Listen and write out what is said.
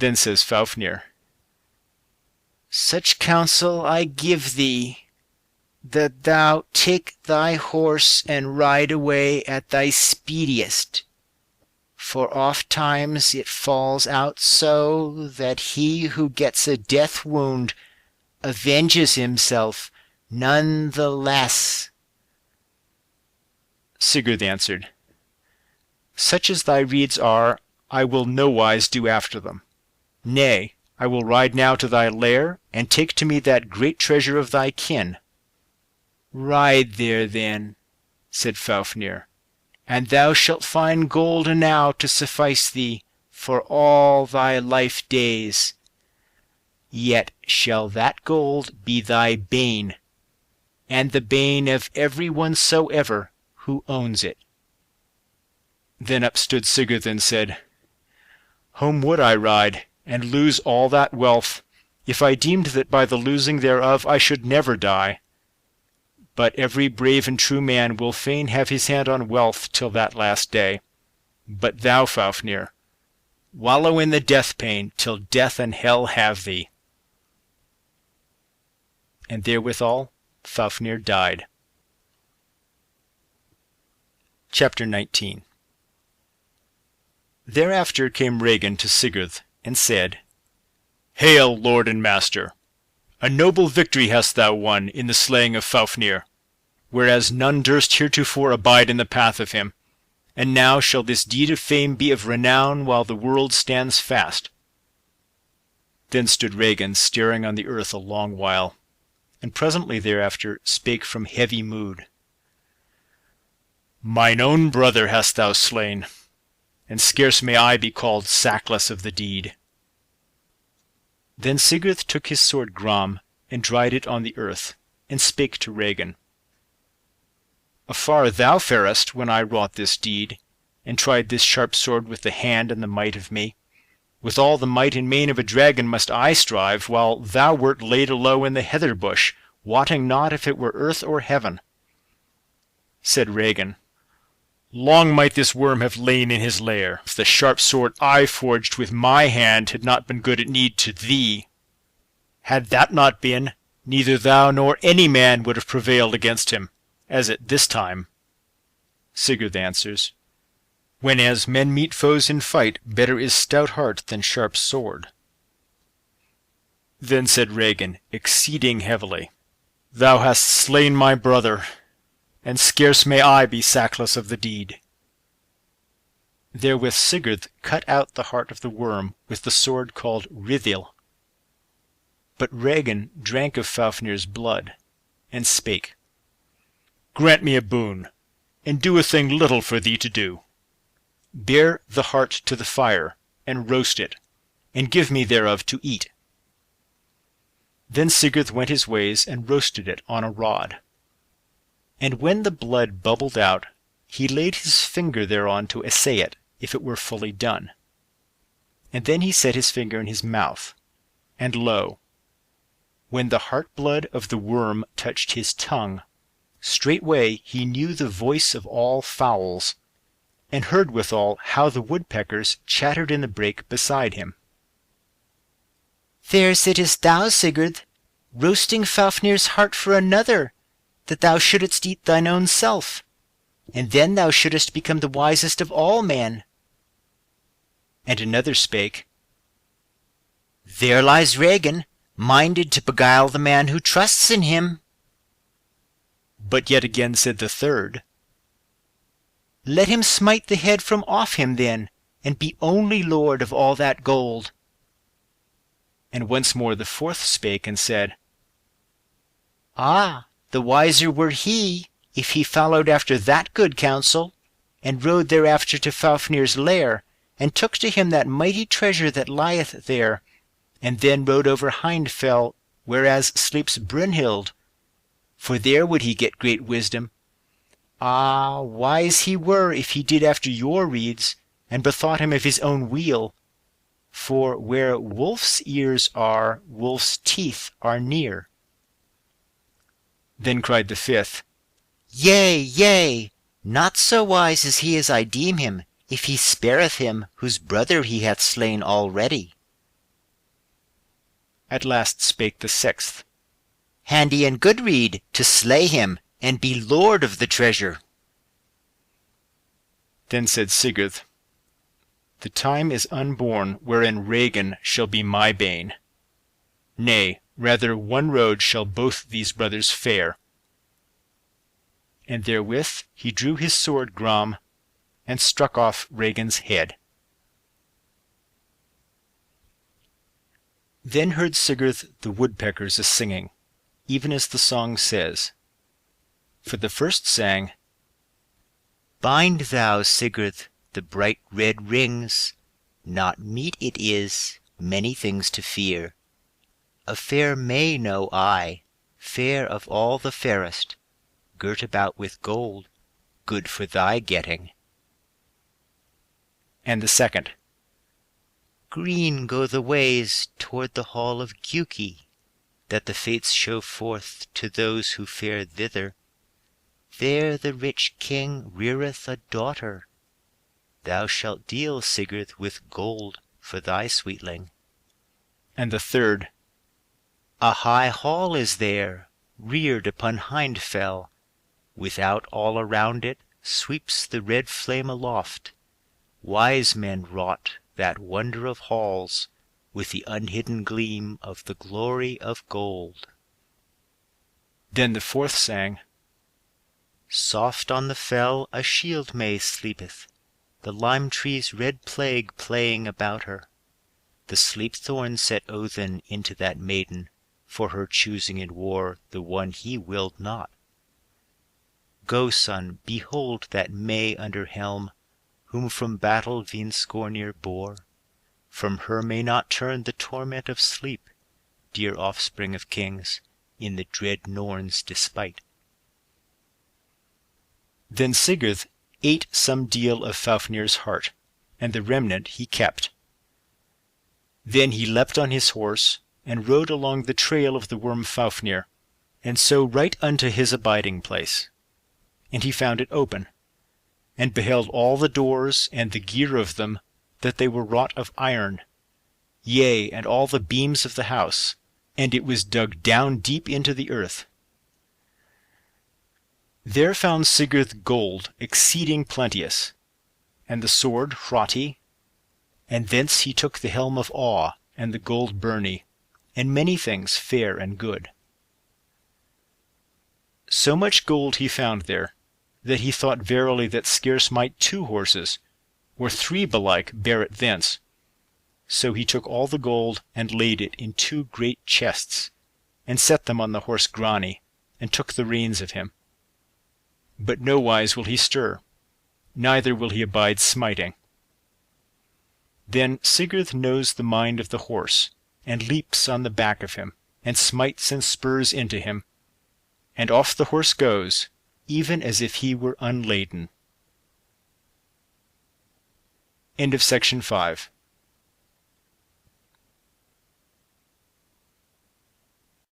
Then says Fafnir, Such counsel I give thee, that thou take thy horse and ride away at thy speediest. For oft times it falls out so that he who gets a death wound avenges himself none the less. Sigurd answered, Such as thy redes are, I will nowise do after them. Nay, I will ride now to thy lair, and take to me that great treasure of thy kin. Ride there then, said Fafnir, and thou shalt find gold enow to suffice thee for all thy life days. Yet shall that gold be thy bane, and the bane of every one soever who owns it. Then up stood Sigurd and said, Home would I ride, and lose all that wealth, if I deemed that by the losing thereof I should never die. But every brave and true man will fain have his hand on wealth till that last day. But thou, Fafnir, wallow in the death pain till death and hell have thee. And therewithal Fafnir died. Chapter 19. Thereafter came Regin to Sigurd, and said, Hail, lord and master! A noble victory hast thou won in the slaying of Fafnir, whereas none durst heretofore abide in the path of him, and now shall this deed of fame be of renown while the world stands fast. Then stood Regin staring on the earth a long while, and presently thereafter spake from heavy mood. Mine own brother hast thou slain, and scarce may I be called sackless of the deed. Then Sigurd took his sword Gram, and dried it on the earth, and spake to Regin. Afar thou farest when I wrought this deed, and tried this sharp sword with the hand and the might of me. With all the might and main of a dragon must I strive, while thou wert laid alow in the heather bush, wotting not if it were earth or heaven. Said Regin, Long might this worm have lain in his lair, if the sharp sword I forged with my hand had not been good at need to thee. Had that not been, neither thou nor any man would have prevailed against him, as at this time. Sigurd answers, Whenas men meet foes in fight, better is stout heart than sharp sword. Then said Regin, exceeding heavily, Thou hast slain my brother, and scarce may I be sackless of the deed. Therewith Sigurd cut out the heart of the worm with the sword called Rithil. But Regin drank of Fafnir's blood, and spake, Grant me a boon, and do a thing little for thee to do. Bear the heart to the fire, and roast it, and give me thereof to eat. Then Sigurd went his ways, and roasted it on a rod. And when the blood bubbled out, he laid his finger thereon to assay it, if it were fully done. And then he set his finger in his mouth, and lo, when the heart-blood of the worm touched his tongue, straightway he knew the voice of all fowls, and heard withal how the woodpeckers chattered in the brake beside him. There sittest thou, Sigurd, roasting Fafnir's heart for another, that thou shouldest eat thine own self, and then thou shouldest become the wisest of all men. And another spake, There lies Regin, minded to beguile the man who trusts in him. But yet again said the third, Let him smite the head from off him then, and be only lord of all that gold. And once more the fourth spake and said, Ah, the wiser were he, if he followed after that good counsel, and rode thereafter to Fafnir's lair, and took to him that mighty treasure that lieth there, and then rode over Hindfell, whereas sleeps Brunhild, for there would he get great wisdom. Ah, wise he were if he did after your redes, and bethought him of his own weal. For where wolf's ears are, wolf's teeth are near. Then cried the fifth, Yea, yea, not so wise is he as I deem him, if he spareth him whose brother he hath slain already. At last spake the sixth, Handy and good rede to slay him, and be lord of the treasure. Then said Sigurd, The time is unborn wherein Regin shall be my bane. Nay, rather one road shall both these brothers fare. And therewith he drew his sword Gram, and struck off Regin's head. Then heard Sigurd the woodpeckers a-singing, even as the song says. For the first sang, Bind thou, Sigurd, the bright red rings, not meet it is many things to fear. A fair May know I, fair of all the fairest, girt about with gold, good for thy getting. And the second, Green go the ways toward the hall of Giuki, that the fates show forth to those who fare thither. There the rich king reareth a daughter. Thou shalt deal, Sigurd, with gold for thy sweetling. And the third, A high hall is there, reared upon Hindfell. Without all around it sweeps the red flame aloft. Wise men wrought that wonder of halls with the unhidden gleam of the glory of gold. Then the fourth sang, Soft on the fell a shield may sleepeth, the lime tree's red plague playing about her. The sleep thorn set Othin into that maiden, for her choosing in war the one he willed not. Go, son, behold that May under helm, whom from battle Vinskornir bore. From her may not turn the torment of sleep, dear offspring of kings, in the dread Norn's despite. Then Sigurd ate some deal of Fafnir's heart, and the remnant he kept. Then he leapt on his horse, and rode along the trail of the worm Fafnir, and so right unto his abiding place. And he found it open, and beheld all the doors and the gear of them, that they were wrought of iron, yea, and all the beams of the house, and it was dug down deep into the earth. There found Sigurd gold exceeding plenteous, and the sword Hrotti, and thence he took the helm of Awe, and the gold byrnie, and many things fair and good. So much gold he found there, that he thought verily that scarce might 2 horses, or 3 belike, bear it thence. So he took all the gold, and laid it in 2 great chests, and set them on the horse Grani, and took the reins of him. But nowise will he stir, neither will he abide smiting. Then Sigurd knows the mind of the horse, and leaps on the back of him, and smites and spurs into him, and off the horse goes, even as if he were unladen. End of section 5.